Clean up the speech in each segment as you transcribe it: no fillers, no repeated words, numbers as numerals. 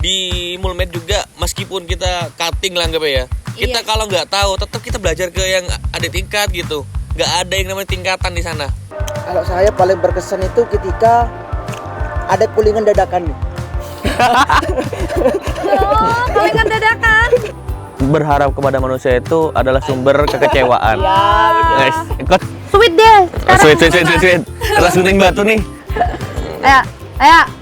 di Mulmed juga meskipun kita cutting lah anggapnya ya. Kita kalau nggak tahu tetap kita belajar ke yang ada tingkat gitu. Nggak ada yang namanya tingkatan di sana. Kalau saya paling berkesan itu ketika ada kulingan dadakan nih. Kulingan dadakan. Berharap kepada manusia itu adalah sumber kekecewaan. Guys, ikut. Sweet deh. Sweet. Keras gunting batu nih. Ayo.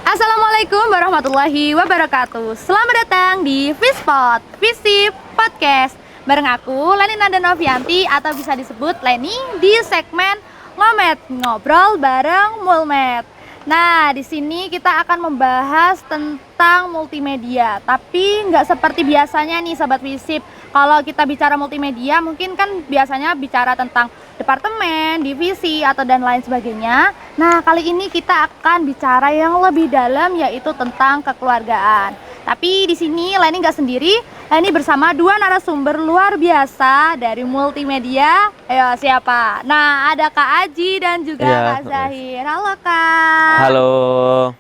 Assalamualaikum warahmatullahi wabarakatuh. Selamat datang di Fispot, Visip Podcast. Bareng aku, Leni Nanda Novianti atau bisa disebut Leni di segmen Ngomet, ngobrol bareng Mulmed. Nah, di sini kita akan membahas tentang multimedia. Tapi nggak seperti biasanya nih Sobat Visip. Kalau kita bicara multimedia, mungkin kan biasanya bicara tentang departemen, divisi, atau dan lain sebagainya. Nah, kali ini kita akan bicara yang lebih dalam, yaitu tentang kekeluargaan. Tapi di sini Leni nggak sendiri, Leni bersama dua narasumber luar biasa dari multimedia. Ayo, siapa? Nah, ada Kak Aji dan juga Kak Zahir. Halo Kak. Halo.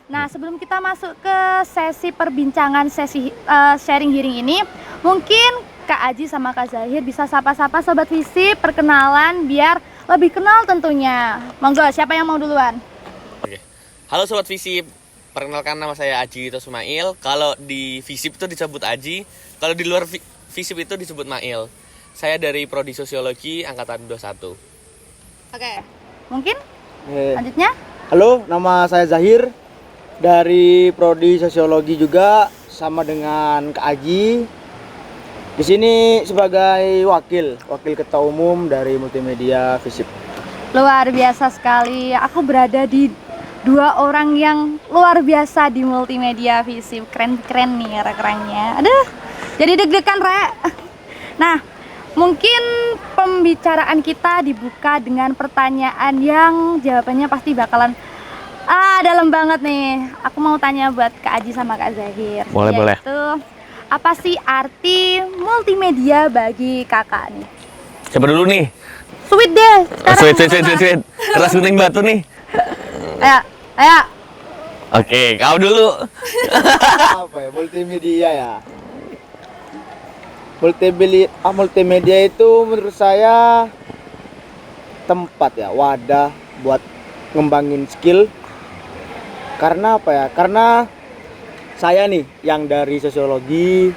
Nah, sebelum kita masuk ke sesi perbincangan, sesi sharing hearing ini, mungkin Kak Aji sama Kak Zahir bisa sapa-sapa Sobat Visip, perkenalan biar lebih kenal tentunya. Monggo, siapa yang mau duluan? Oke. Halo Sobat Visip, perkenalkan nama saya Aji Tosmail. Kalau di Visip itu disebut Aji, kalau di luar Visip itu disebut Mail. Saya dari Prodi Sosiologi Angkatan 21. Oke, mungkin lanjutnya? Halo, nama saya Zahir dari Prodi Sosiologi juga sama dengan Kak Aji. Di sini sebagai wakil ketua umum dari multimedia Visip. Luar biasa sekali. Aku berada di dua orang yang luar biasa di multimedia Visip. Keren-keren nih rekrangnya. Aduh, jadi deg-degan, Rek. Nah, mungkin pembicaraan kita dibuka dengan pertanyaan yang jawabannya pasti bakalan dalam banget nih. Aku mau tanya buat Kak Aji sama Kak Zahir. Boleh. Apa sih arti multimedia bagi kakak nih? Siapa dulu nih? Sweet deh. Sweet. Keras gunting batu nih. Ayo. Oke, kau dulu. Apa ya multimedia ya? Multimedia itu menurut saya tempat ya, wadah buat ngembangin skill. Karena apa ya? Karena saya nih yang dari sosiologi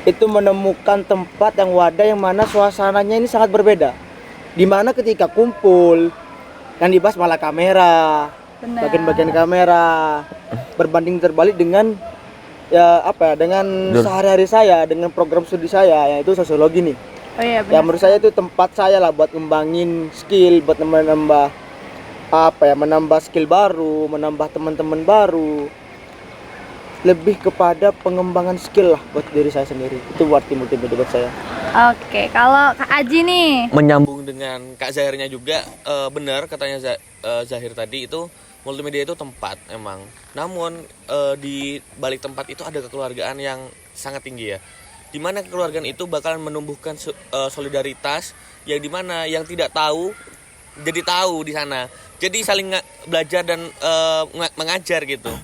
itu menemukan tempat yang wadah yang mana suasananya ini sangat berbeda. Dimana ketika kumpul yang dibahas malah kamera, bagian-bagian kamera, berbanding terbalik dengan dengan sehari-hari saya, dengan program studi saya yaitu sosiologi nih. Oh iya, benar. Ya menurut saya itu tempat saya lah buat ngembangin skill, buat menambah menambah skill baru, menambah teman-teman baru. Lebih kepada pengembangan skill lah buat diri saya sendiri. Itu arti multimedia buat saya. Oke, kalau Kak Aji nih Menyambung dengan Kak Zahirnya juga, benar katanya Zahir tadi itu multimedia itu tempat emang. Namun di balik tempat itu ada kekeluargaan yang sangat tinggi ya. Dimana kekeluargaan itu bakalan menumbuhkan solidaritas yang dimana yang tidak tahu jadi tahu di sana. Jadi saling belajar dan mengajar gitu.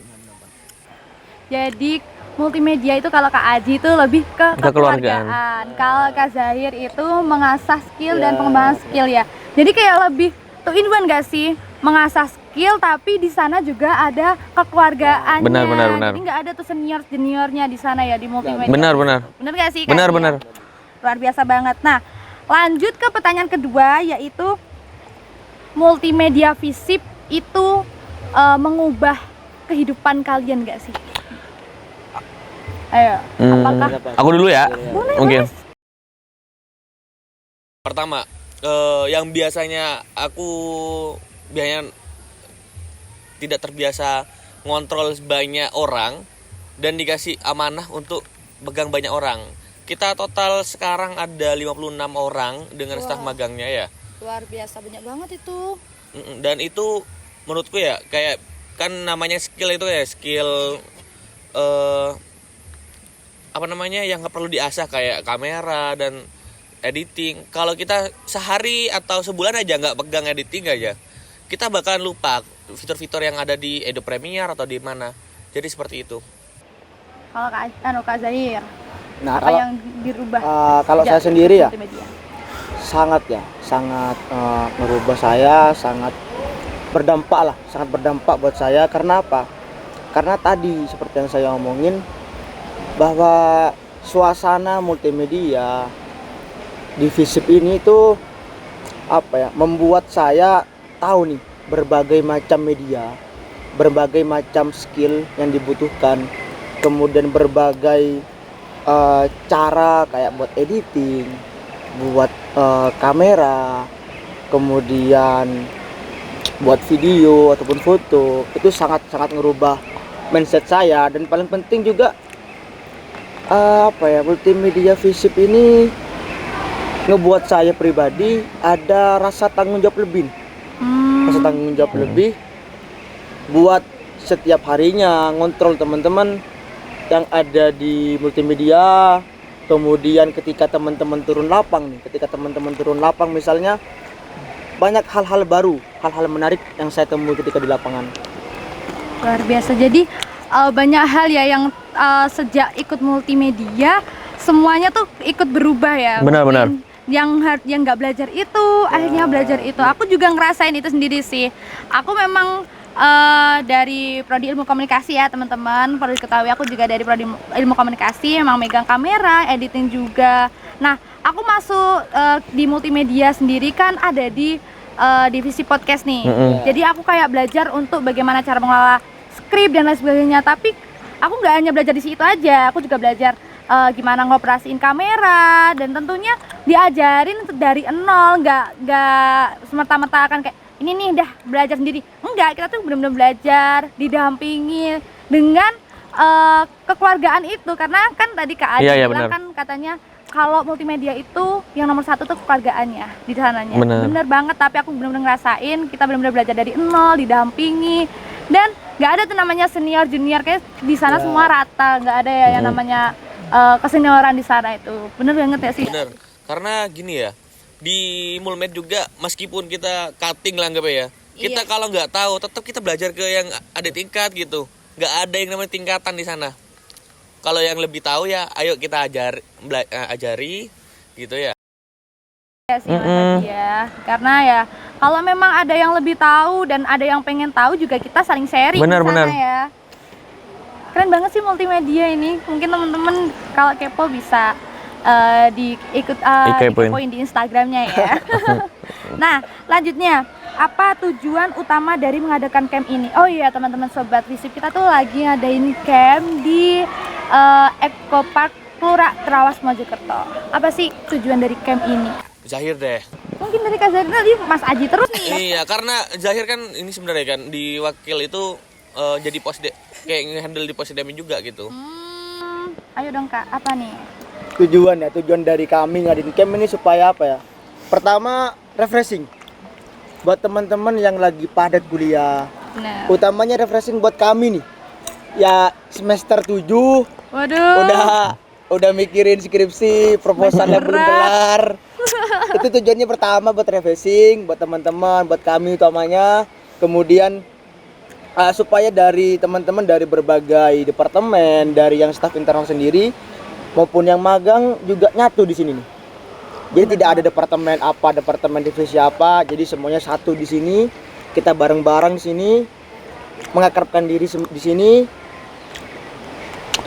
jadi multimedia itu kalau Kak Aji itu lebih ke kekeluargaan. Kalau Kak Zahir itu mengasah skill dan pengembangan skill ya. Jadi kayak lebih two in one gak sih? Mengasah skill tapi di sana juga ada kekeluargaannya. Benar. Jadi nggak ada tuh seniornya di sana ya di multimedia. Benar. Benar gak sih Kak? Benar. Luar biasa banget. Nah, lanjut ke pertanyaan kedua yaitu multimedia Visip itu mengubah kehidupan kalian gak sih? Ayo, apakah? Aku dulu ya. Boleh, Mungkin. boleh. Pertama, yang biasanya aku tidak terbiasa ngontrol banyak orang dan dikasih amanah untuk pegang banyak orang. Kita total sekarang ada 56 orang dengan staf magangnya ya. Luar biasa banyak banget itu. Dan itu menurutku ya kayak kan namanya skill itu ya skill apa namanya yang nggak perlu diasah kayak kamera dan editing. Kalau kita sehari atau sebulan aja nggak pegang editing aja, kita bakalan lupa fitur-fitur yang ada di Adobe Premiere atau di mana. Jadi seperti itu. Kalau Kak Zahir, Nah, apa kalau yang dirubah? kalau sejak saya sendiri ya multimedia? sangat merubah saya, sangat berdampak buat saya. Karena apa? Karena tadi seperti yang saya omongin bahwa suasana multimedia di FISIP ini tuh membuat saya tahu nih berbagai macam media, berbagai macam skill yang dibutuhkan, kemudian berbagai cara kayak buat editing, buat kamera, kemudian buat video ataupun foto. Itu sangat ngerubah mindset saya. Dan paling penting juga multimedia FISIP ini ngebuat saya pribadi ada rasa tanggung jawab lebih. Rasa tanggung jawab lebih buat setiap harinya ngontrol teman-teman yang ada di multimedia. Kemudian ketika teman-teman turun lapang misalnya, banyak hal-hal baru, hal-hal menarik yang saya temui ketika di lapangan. Luar biasa. Jadi banyak hal ya yang sejak ikut multimedia semuanya tuh ikut berubah ya. Benar-benar. Yang nggak belajar itu akhirnya belajar itu. Aku juga ngerasain itu sendiri sih. Aku memang dari prodi ilmu komunikasi ya teman-teman, perlu diketahui aku juga dari prodi ilmu komunikasi, emang megang kamera, editing juga. Nah, aku masuk di multimedia sendiri kan ada di divisi podcast nih. Jadi aku kayak belajar untuk bagaimana cara mengelola skrip dan lain sebagainya. Tapi aku nggak hanya belajar di situ aja, aku juga belajar gimana ngoperasiin kamera, dan tentunya diajarin dari nol, nggak semerta-merta akan kayak ini nih dah belajar sendiri. Enggak, kita tuh benar-benar belajar, didampingi dengan kekeluargaan itu. Karena kan tadi Kak Adi bilang kan katanya kalau multimedia itu yang nomor satu tuh kekeluargaannya di sananya. Bener banget, tapi aku benar-benar ngerasain kita benar-benar belajar dari nol, didampingi, dan nggak ada tuh namanya senior junior, kayak di sana semua rata, nggak ada ya yang namanya kesenioran di sana itu. Bener banget ya sih. Bener, karena gini ya, di Mulmed juga meskipun kita cutting lah anggapnya ya, kita kalau nggak tahu tetap kita belajar ke yang ada tingkat gitu. Nggak ada yang namanya tingkatan di sana. Kalau yang lebih tahu ya ayo kita ajari gitu ya. Ya sih Mas Adi ya. Karena ya kalau memang ada yang lebih tahu dan ada yang pengen tahu juga kita saling sharing di sana ya. Keren banget sih multimedia ini. Mungkin teman-teman kalau kepo bisa dikepoin di Instagramnya ya. Nah, lanjutnya, apa tujuan utama dari mengadakan camp ini? Oh iya teman-teman sobat FISIP, kita tuh lagi ngadain camp di Eco Park Plura Trawas Mojokerto. Apa sih tujuan dari camp ini? Zahir deh. Mungkin dari Kak Zahir tadi Mas Aji terus nih. Iya, karena Zahir kan ini sebenarnya kan di wakil itu jadi kayak nge-handle di Posdemi juga gitu. Ayo dong Kak, apa nih? Tujuan dari kami ngadain camp ini supaya apa ya? Pertama, refreshing buat teman-teman yang lagi padat kuliah. Nah. Utamanya refreshing buat kami nih. Ya semester 7 udah mikirin skripsi, proposalnya belum kelar. Itu tujuannya pertama buat refreshing buat teman-teman, buat kami utamanya. Kemudian supaya dari teman-teman dari berbagai departemen, dari yang staf internal sendiri maupun yang magang juga nyatu di sini nih. Jadi tidak ada departemen divisi apa, jadi semuanya satu di sini. Kita bareng-bareng di sini, mengakrabkan diri di sini.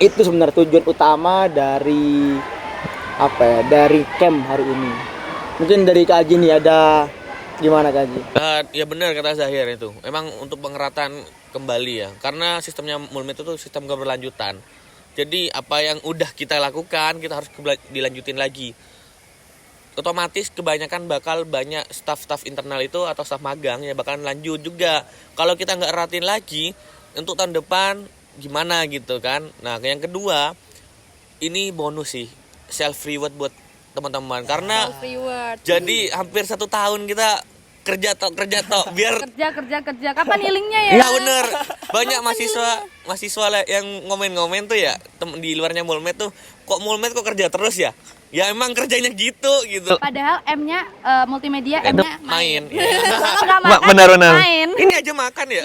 Itu sebenarnya tujuan utama dari dari camp hari ini. Mungkin dari Kak Haji nih ada gimana Kak Haji? Ya benar kata Zahir itu. Memang untuk pengeratan kembali ya, karena sistemnya Mulmed itu sistem keberlanjutan. Jadi apa yang udah kita lakukan kita harus dilanjutin lagi. Otomatis kebanyakan bakal banyak staf internal itu atau staf magang ya bakalan lanjut juga. Kalau kita nggak ratin lagi untuk tahun depan gimana gitu kan. Nah yang kedua ini bonus sih. self reward buat teman-teman karena Reward. jadi hampir 1 tahun kita kerja tok biar Kerja. Kapan healingnya ya? ya bener banyak mahasiswa yang ngomen tuh ya di luarnya Mulmed tuh kok Mulmed kok kerja terus ya emang kerjanya gitu Padahal M-nya multimedia, itu M-nya main Kalau nggak makan, Benar. main. ini aja makan ya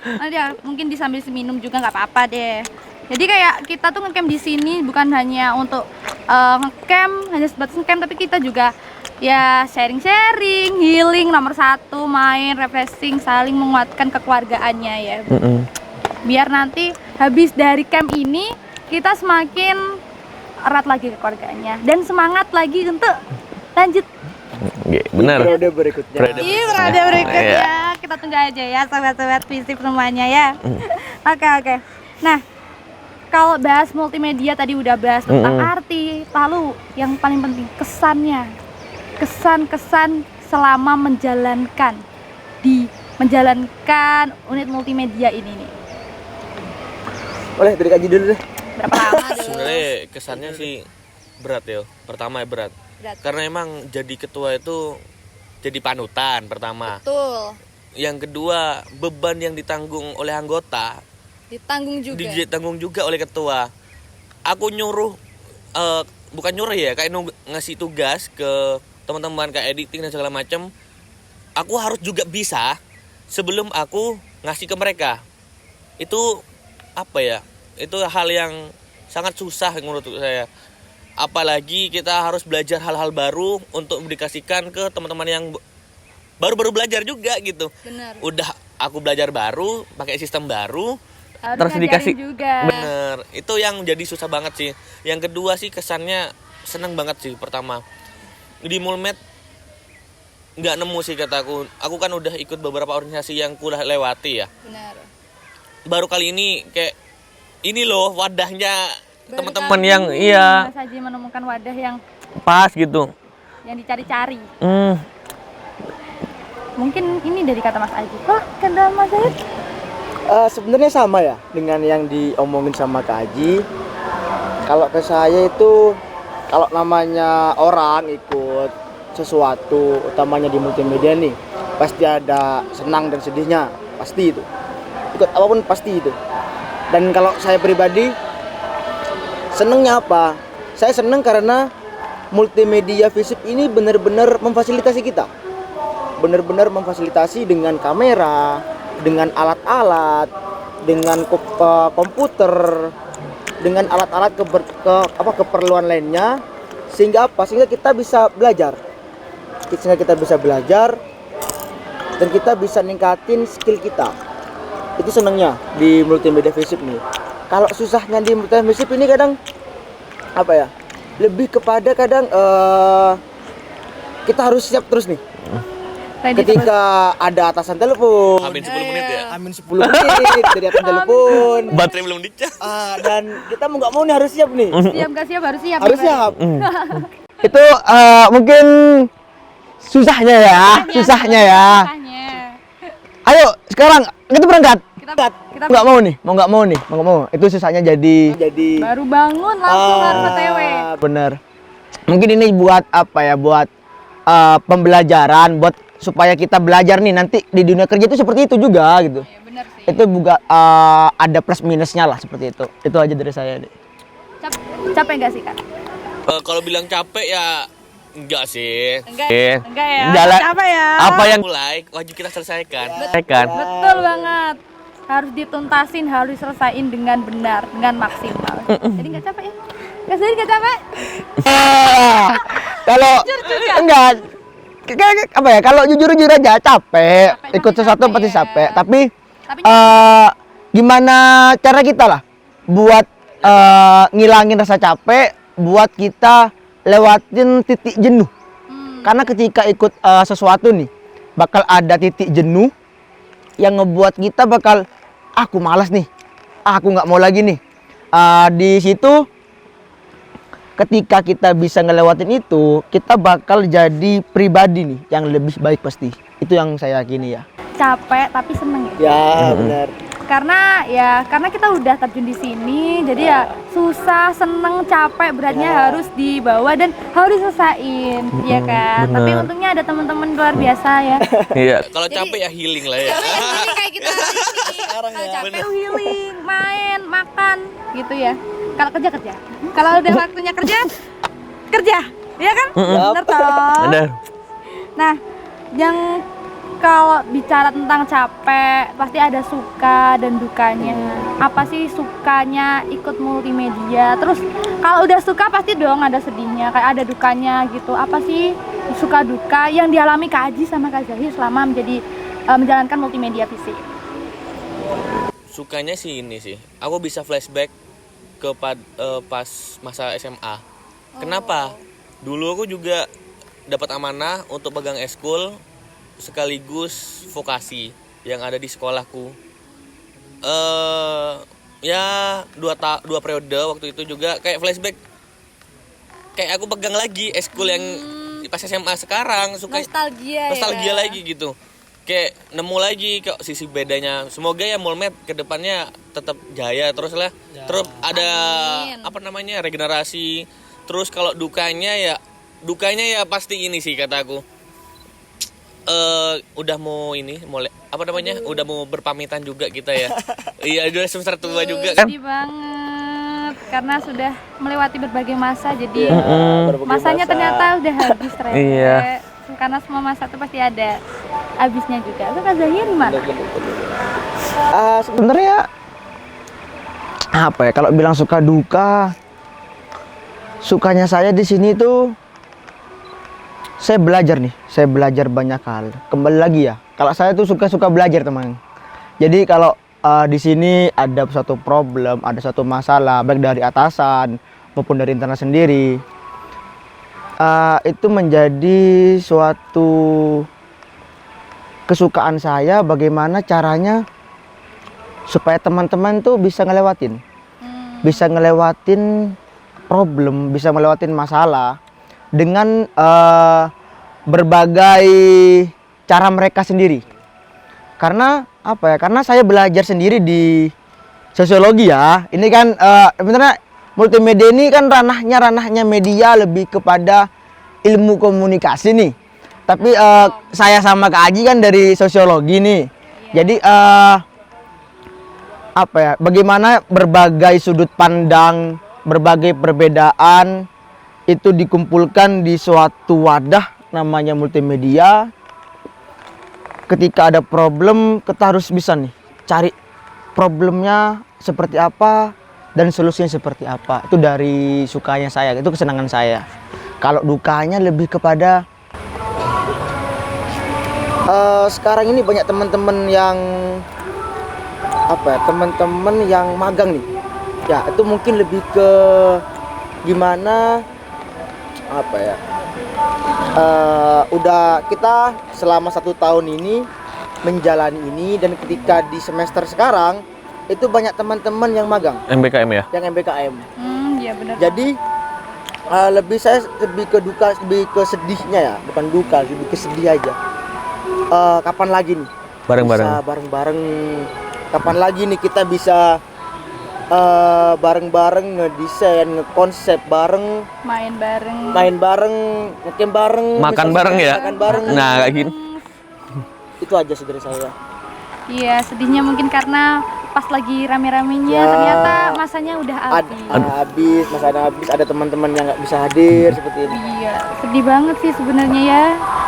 Nanti ya, mungkin disambil minum juga nggak apa-apa deh. Jadi kayak kita tuh ngecamp di sini bukan hanya untuk ngecamp, hanya sebatas ngecamp, tapi kita juga ya sharing-sharing, healing nomor 1, main, refreshing, saling menguatkan kekeluargaannya ya. Biar nanti habis dari camp ini kita semakin erat lagi kekeluargaannya dan semangat lagi untuk lanjut. Benar. Periode berikutnya. Iya, berada berikutnya. Kita tunggu aja ya sobat-sobat Visip semuanya ya. Oke. Nah, kalau bahas multimedia tadi udah bahas tentang arti, lalu yang paling penting kesannya. Kesan-kesan selama menjalankan unit multimedia ini nih. Boleh dari Kaji dulu deh. Berapa lama dulu? sebenarnya kesannya sih berat ya pertama berat karena emang jadi ketua itu jadi panutan pertama. Betul. Yang kedua beban yang ditanggung oleh anggota ditanggung juga oleh ketua. Aku nyuruh bukan nyuruh ya kayak ngasih tugas ke teman-teman kayak editing dan segala macam. Aku harus juga bisa sebelum aku ngasih ke mereka. Itu apa ya? Itu hal yang sangat susah menurut saya. Apalagi kita harus belajar hal-hal baru untuk dikasihkan ke teman-teman yang baru-baru belajar juga gitu. Benar. Udah aku belajar baru, pakai sistem baru, Harus Terus ngajarin dikasih- juga. bener. Itu yang jadi susah banget sih. Yang kedua sih kesannya seneng banget sih pertama. Di Mulmed nggak nemu sih kataku. Aku kan udah ikut beberapa organisasi yang kuliah lewati ya. Benar. Baru kali ini kayak ini loh wadahnya teman-teman yang iya Mas Haji menemukan wadah yang pas gitu. dicari-cari. Hmm. Mungkin ini dari kata Mas Aji. Oh, kata Mas Zahid? Sebenarnya sama ya dengan yang diomongin sama Kak Haji. Kalau ke saya itu kalau namanya orang ikut sesuatu utamanya di multimedia nih pasti ada senang dan sedihnya, pasti itu. Ikut apapun pasti itu. Dan kalau saya pribadi senengnya apa? Saya seneng karena multimedia Visip ini benar-benar memfasilitasi kita. Benar-benar memfasilitasi dengan kamera, dengan alat-alat, dengan komputer, dengan alat-alat keperluan lainnya, sehingga kita bisa belajar. Sehingga kita bisa belajar dan kita bisa ningkatin skill kita. Itu senangnya di multimedia Visip nih. Kalau susahnya di multimedia Visip ini kadang apa ya? Lebih kepada kadang kita harus siap terus nih. Ketika ada atasan telepon, Amin 10 menit ya. amin 10 menit dari atasan telepon, Baterai belum dicas. dan kita mau nggak mau nih harus siap nih. Siap gak siap harus siap. Harus siap. Itu mungkin susahnya ya. Susahnya. Ayo sekarang kita berangkat. Kita Nggak mau nih. Itu susahnya jadi. Jadi baru bangun langsung harus OTW. Bener. Mungkin ini buat apa ya? Buat pembelajaran, buat supaya kita belajar nih nanti di dunia kerja itu seperti itu juga gitu. Iya benar sih. Itu juga ada plus minusnya lah seperti itu. Itu aja dari saya deh. Capek gak sih Kak? Kalau bilang capek ya enggak sih. Enggak ya. Jalan- Capek ya. Apa yang Mulai wajib kita selesaikan. kan? Betul banget. Harus dituntasin, harus diselesain dengan benar, dengan maksimal. Jadi nggak capek ya? Nggak sedih, nggak capek? Kalau enggak apa ya? Kalau jujur aja capek. Capek, Ikut tapi sesuatu capek pasti ya. capek. Tapi Tapi gimana cara kita lah buat ngilangin rasa capek, buat kita lewatin titik jenuh. Karena ketika ikut sesuatu nih, bakal ada titik jenuh yang ngebuat kita bakal aku malas nih, aku nggak mau lagi nih. Di situ ketika kita bisa ngelewatin itu, kita bakal jadi pribadi nih yang lebih baik pasti. Itu yang saya yakini ya. capek tapi seneng ya. ya benar. karena kita udah terjun di sini, jadi ya susah, seneng, capek, beratnya harus dibawa dan harus selesaiin, ya kan. Tapi bener. untungnya ada teman-teman luar biasa ya. Iya. Kalau capek ya healing lah ya. Healing kayak kita hari ini. Kalau capek healing, main, makan, gitu ya. Kalau kerja kerja. Kalau udah waktunya kerja, kerja, ya kan? Bener toh. Bener. Nah, yang kalau bicara tentang capek, pasti ada suka dan dukanya. Apa sih sukanya ikut multimedia? Terus kalau udah suka pasti dong ada sedihnya, kayak ada dukanya gitu. Apa sih suka duka yang dialami Kak Aji sama Kak Zahir selama menjalankan multimedia fisik? Sukanya sih ini sih. Aku bisa flashback ke pas masa SMA. Kenapa? Dulu aku juga dapat amanah untuk pegang eskul sekaligus vokasi yang ada di sekolahku. Ya dua periode waktu itu juga kayak flashback, kayak aku pegang lagi eskul yang pas SMA sekarang, suka nostalgia ya? lagi gitu, kayak nemu lagi kok sisi bedanya. Semoga ya Mulmed kedepannya tetap jaya terus lah, terus ada apa namanya regenerasi. Terus kalau dukanya ya pasti ini sih kataku. Udah mau udah mau berpamitan juga kita ya. Iya, udah semester tua juga kan. Sedih banget karena sudah melewati berbagai masa, jadi masanya ternyata udah habis ternyata. Iya. Karena semua masa itu pasti ada habisnya juga. Itu Kak Zahir gimana? Sebenarnya apa ya, kalau bilang suka duka, sukanya saya di sini tuh saya belajar banyak hal. Kembali lagi ya, kalau saya tuh suka belajar teman. Jadi kalau di sini ada satu problem, ada satu masalah baik dari atasan maupun dari internal sendiri, itu menjadi suatu kesukaan saya. Bagaimana caranya supaya teman-teman tuh bisa ngelewatin problem, bisa ngelewatin masalah dengan berbagai cara mereka sendiri. Karena apa ya? Karena saya belajar sendiri di sosiologi ya. Ini kan sebenarnya multimedia ini kan ranahnya media lebih kepada ilmu komunikasi nih. Tapi saya sama Kak Aji kan dari sosiologi nih. Jadi apa ya? Bagaimana berbagai sudut pandang, berbagai perbedaan itu dikumpulkan di suatu wadah namanya multimedia. Ketika ada problem, kita harus bisa nih cari problemnya seperti apa dan solusinya seperti apa. Itu dari sukanya saya, itu kesenangan saya. Kalau dukanya lebih kepada sekarang ini banyak teman-teman yang teman-teman yang magang nih. Ya, itu mungkin lebih ke gimana udah kita selama 1 tahun ini menjalani ini, dan ketika di semester sekarang itu banyak teman-teman yang magang MBKM ya? Iya benar. jadi lebih ke duka, lebih ke sedihnya ya, bukan duka, lebih ke sedih aja. Kapan lagi nih bisa bareng-bareng, kapan lagi nih kita bisa bareng-bareng ngedesain, ngekonsep bareng, main bareng, ngecamp bareng, Makan bareng ya? makan bareng. Nah, kayak gini. Itu aja sih dari saya. Iya, sedihnya mungkin karena pas lagi rame-ramenya Ya, ternyata masanya udah habis. Habis, ada teman-teman yang nggak bisa hadir seperti ini. Iya, sedih banget sih sebenarnya ya.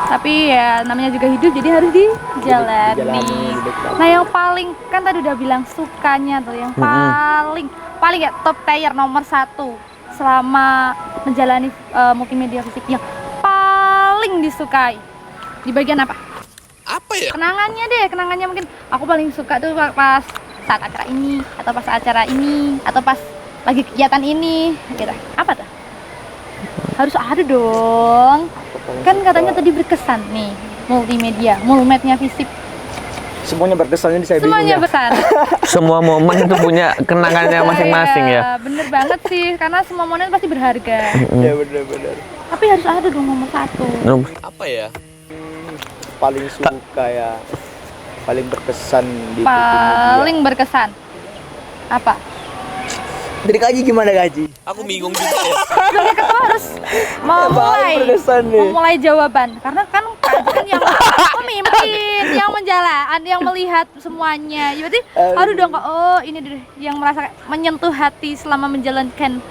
Tapi ya namanya juga hidup, jadi harus dijalani. Dijalani. Nah, yang paling kan tadi udah bilang sukanya tuh, yang paling ya top tier nomor 1 selama menjalani multimedia fisik yang paling disukai di bagian apa? Apa ya? Kenangannya mungkin aku paling suka tuh pas saat acara ini, atau pas acara ini, atau pas lagi kegiatan ini gitu. Apa tuh? Harus ada dong. Kan katanya tadi berkesan nih multimedia, mulmednya fisik. Semuanya berkesannya di saya Semuanya bingung ya. besar. Semua momen itu punya kenangannya masing-masing ya. Iya, bener banget sih, karena semua momen pasti berharga. Ya benar-benar. Tapi harus ada dong nomor 1. Apa ya? Paling suka ya paling berkesan di Paling berkesan apa? Dari Kaji gimana Kaji? Aku bingung juga ya. Sebagai ketua harus Paling berkesan nih. memulai jawaban karena kan Kak Aji kan yang pemimpin, yang menjalan, yang melihat semuanya. Ya, berarti harus dong Kak. Oh, ini deh yang merasa menyentuh hati selama menjalankan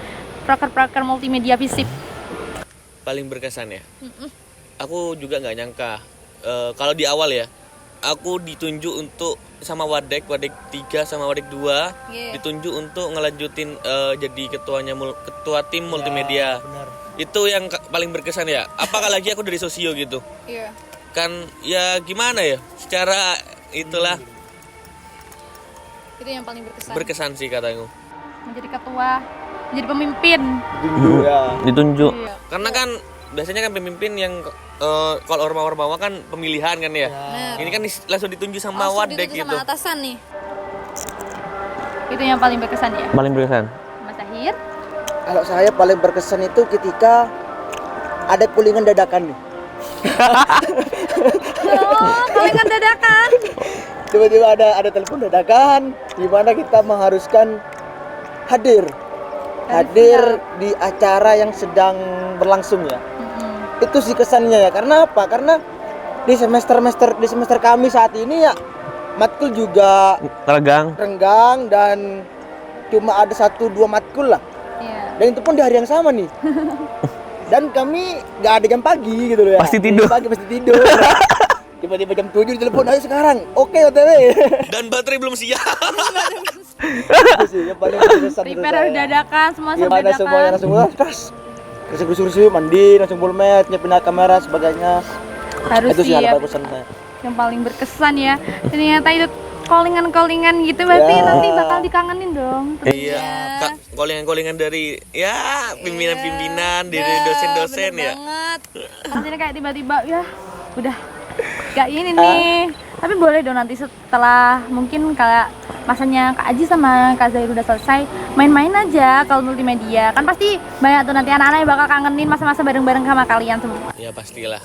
proker-proker multimedia FISIP. Paling berkesan ya. Aku juga nggak nyangka. Kalau di awal ya, aku ditunjuk untuk sama Wadek 3 sama Wadek 2 ditunjuk untuk ngelanjutin jadi ketua tim multimedia. Itu yang paling berkesan ya. Apakah lagi aku dari sosio gitu. Iya. Kan ya gimana ya? Secara itulah Itu yang paling berkesan. berkesan sih kataku. Menjadi ketua, menjadi pemimpin. Ditunjuk. Iya. Karena kan biasanya kan pemimpin yang kalau ormawa kan pemilihan kan ya. Ini kan langsung ditunjuk sama Wadek gitu. Sama atasan nih. Itu yang paling berkesan ya. Paling berkesan. Mas Zahir. Kalau saya paling berkesan itu ketika ada kulingan dadakan nih. Oh, palingan dadakan. Tiba-tiba ada telepon dadakan di mana kita mengharuskan hadir di acara yang sedang berlangsung ya. Itu sih kesannya ya. Karena apa? Karena di semester kami saat ini ya matkul juga renggang dan cuma ada 1-2 matkul lah. Iya. Dan itu pun di hari yang sama nih. Dan kami nggak ada jam pagi gitu loh ya. Pasti tidur. Pagi pasti tidur. Tiba-tiba jam 7 ditelepon, ayo sekarang. Oke, OTW. Dan baterai belum siap. Itu sih yang paling berkesan menurut Prepare harus saya. dadakan, semua Gimana dadakan. semuanya langsung terus bersih-bersih, mandi, langsung bulmet, nyiapin kamera sebagainya. Harus Itu sih siap. hal pesan saya. Yang paling berkesan ya. Ternyata itu callingan gitu berarti Ya. nanti bakal dikangenin dong. Iya, Kak, callingan-callingan dari ya pimpinan-pimpinan, dari dosen-dosen ya. Nanti kayak tiba-tiba ya udah gak ini nih. Tapi boleh dong nanti setelah mungkin kayak masanya Kak Aji sama Kak Zahir udah selesai, main-main aja kalau multimedia. Kan pasti banyak tuh nanti anak-anak yang bakal kangenin masa-masa bareng-bareng sama kalian semua. Ya pastilah.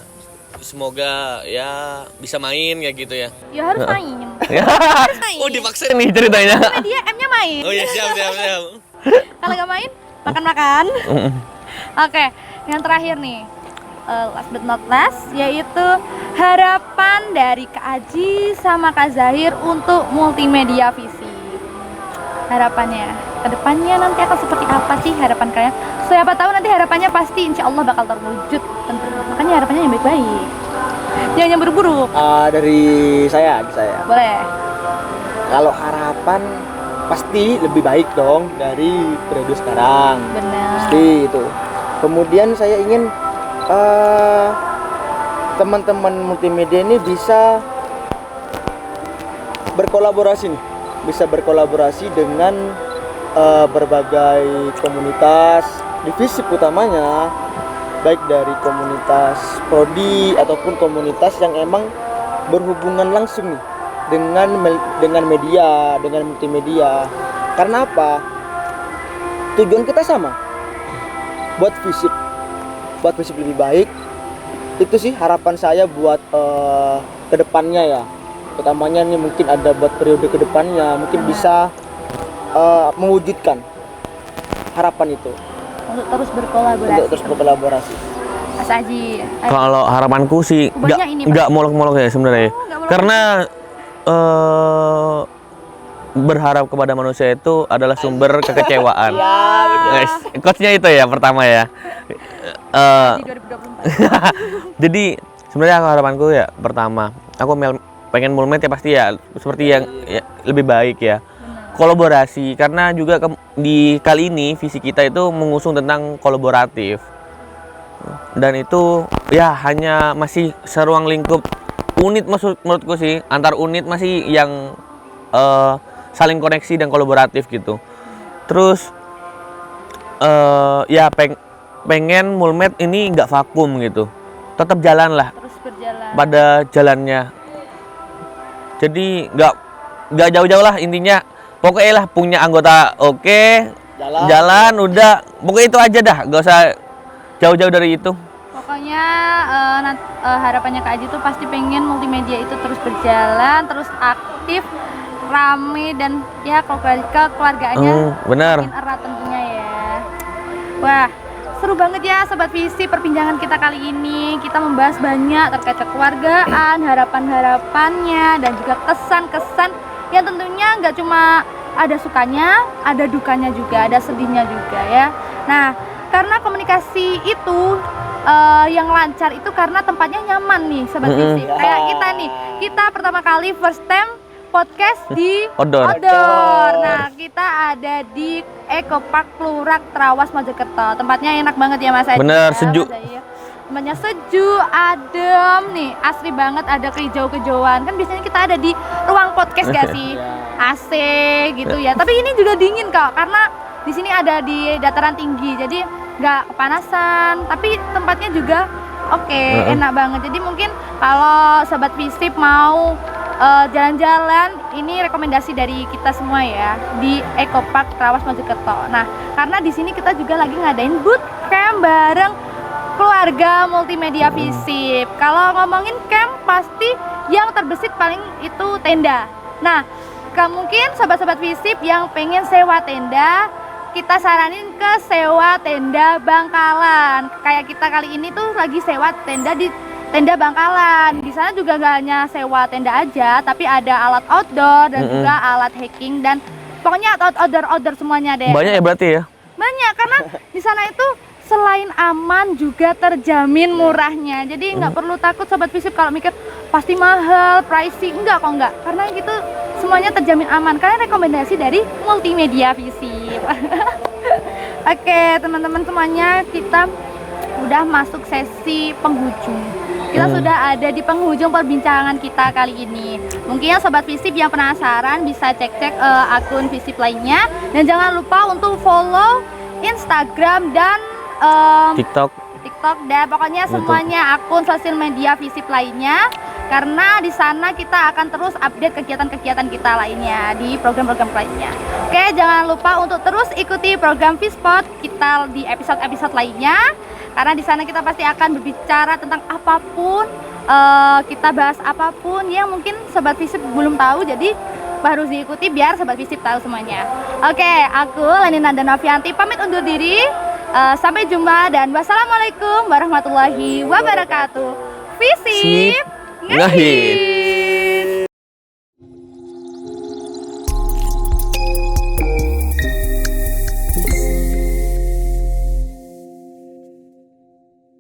Semoga ya bisa main kayak gitu ya. Ya harus main. Harus main. Oh, dipaksa nih ceritanya. Media M-nya main. Oh ya, siap. Kalau gak main, makan-makan. Oke, yang terakhir nih, last but not last, yaitu harapan dari Kak Aji sama Kak Zahir untuk multimedia visi. Harapannya, kedepannya nanti akan seperti apa sih harapan kalian? Siapa tahu nanti harapannya pasti insya Allah bakal terwujud. Makanya harapannya yang baik-baik. Jangan yang buruk-buruk. Dari saya. Boleh. Kalau harapan pasti lebih baik dong dari periode sekarang. Benar. Pasti itu. Kemudian saya ingin teman-teman multimedia ini bisa berkolaborasi nih. Bisa berkolaborasi dengan berbagai komunitas di FISIP utamanya, baik dari komunitas prodi ataupun komunitas yang emang berhubungan langsung nih dengan media, dengan multimedia. Karena apa? Tujuan kita sama, buat FISIP lebih baik. Itu sih harapan saya buat kedepannya ya. Utamanya nih mungkin ada buat periode kedepannya mungkin bisa mewujudkan harapan itu Untuk terus berkolaborasi. Mas Aji. Kalau harapanku sih Banyak ini, Pak. nggak molok-molok ya sebenarnya. nggak molok-molok. Karena berharap kepada manusia itu adalah sumber kekecewaan. Guys, quotes-nya itu ya pertama ya. Di 2024. Jadi sebenarnya harapanku ya pertama, aku pengen mulmet ya pasti ya seperti yang ya, lebih baik ya. Kolaborasi karena juga di kali ini visi kita itu mengusung tentang kolaboratif. Dan itu ya hanya masih seruang lingkup unit menurutku sih, antar unit masih yang saling koneksi dan kolaboratif gitu. Terus ya pengen mulmet ini nggak vakum gitu, tetap jalan lah Terus berjalan. pada jalannya. Jadi nggak jauh-jauh lah intinya. Pokoknya lah punya anggota oke, jalan udah, pokoknya itu aja dah, nggak usah jauh-jauh dari itu. Pokoknya banget harapannya Kak Aji tuh pasti pengen multimedia itu terus berjalan, terus aktif, rame, dan ya kekeluargaannya Benar. makin erat tentunya ya. Wah, seru banget ya Sobat Visi perbincangan kita kali ini. Kita membahas banyak terkait kekeluargaan, harapan-harapannya, dan juga kesan-kesan yang tentunya nggak cuma ada sukanya, ada dukanya juga, ada sedihnya juga ya. Nah, karena komunikasi itu yang lancar itu karena tempatnya nyaman nih Sobat Visi. Kayak kita nih, kita pertama kali first time podcast di Outdoor. Nah, kita ada di Eco Park Plurak Trawas Mojokerto. Tempatnya enak banget ya Mas Adi. Bener, Ya, sejuk. Mas Adi, ya. Tempatnya sejuk, adem nih, asri banget, ada kehijau-kejauhan. Kan biasanya kita ada di ruang podcast gak sih? AC gitu ya. Tapi ini juga dingin kok, karena di sini ada di dataran tinggi. Jadi nggak kepanasan, tapi tempatnya juga oke, enak banget. Jadi mungkin kalau Sobat Visip mau jalan-jalan, ini rekomendasi dari kita semua ya, di Eco Park Trawas Mojokerto. Nah, karena di sini kita juga lagi ngadain bootcamp bareng keluarga multimedia Visip. Kalau ngomongin camp pasti yang terbesit paling itu tenda. Nah, mungkin sobat-sobat Visip yang pengen sewa tenda, kita saranin ke sewa tenda Bangkalan. Kayak kita kali ini tuh lagi sewa tenda di tenda Bangkalan. Di sana juga gak hanya sewa tenda aja, tapi ada alat outdoor dan juga alat hiking, dan pokoknya outdoor semuanya deh. Banyak ya berarti ya? Banyak, karena di sana itu selain aman juga terjamin murahnya. Jadi nggak perlu takut Sobat Visip kalau mikir pasti mahal, pricey. Enggak kok, enggak. Karena gitu semuanya terjamin aman. Karena rekomendasi dari Multimedia Visip. Oke, teman-teman semuanya, kita udah masuk sesi penghujung. Kita sudah ada di penghujung perbincangan kita kali ini. Mungkin Sobat Visip yang penasaran bisa cek-cek akun Visip lainnya. Dan jangan lupa untuk follow Instagram dan TikTok, dan pokoknya semuanya akun sosial media Visip lainnya, karena di sana kita akan terus update kegiatan-kegiatan kita lainnya di program-program lainnya. Oke, jangan lupa untuk terus ikuti program Vispot kita di episode-episode lainnya, karena di sana kita pasti akan berbicara tentang apapun, kita bahas apapun yang mungkin Sobat Visip belum tahu, jadi harus diikuti biar Sobat Visip tahu semuanya. Oke, aku Leni Nanda Novianti pamit undur diri. Sampai jumpa dan wassalamualaikum warahmatullahi wabarakatuh. Visip ngehit.